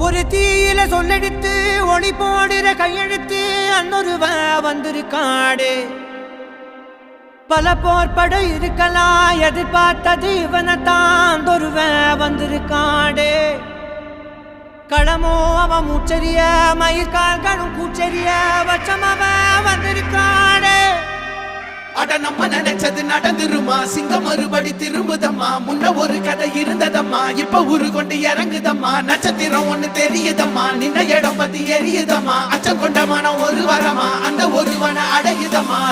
ஒரு தீயில சொல்லெடுத்து ஒளி போடுற கையெழுத்து அன்னொருவ வந்திருக்காடு. பல போர்பட இருக்கலாம் எதிர்பார்த்தது இவனைத்தான் ஒருவ வந்திருக்காடு. களமோ அவன் மூச்சரிய மயிர்கால்களும் கூச்சரிய வச்சம் அவன் வந்திருக்காடு. அட நம்ம நினைச்சது நடந்துருமா, சிங்கம் மறுபடி திரும்புதம்மா. முன்ன ஒரு கதை இருந்ததம்மா, இப்ப ஊரு கொண்டு இறங்குதம்மா. நட்சத்திரம் ஒண்ணு தெரியுதம்மா, நின்ன இடம் பத்தி எரியுதம்மா. அச்சம் கொண்ட மனம் ஒரு வரமா, அந்த ஒருவனை அடையுதம்மா.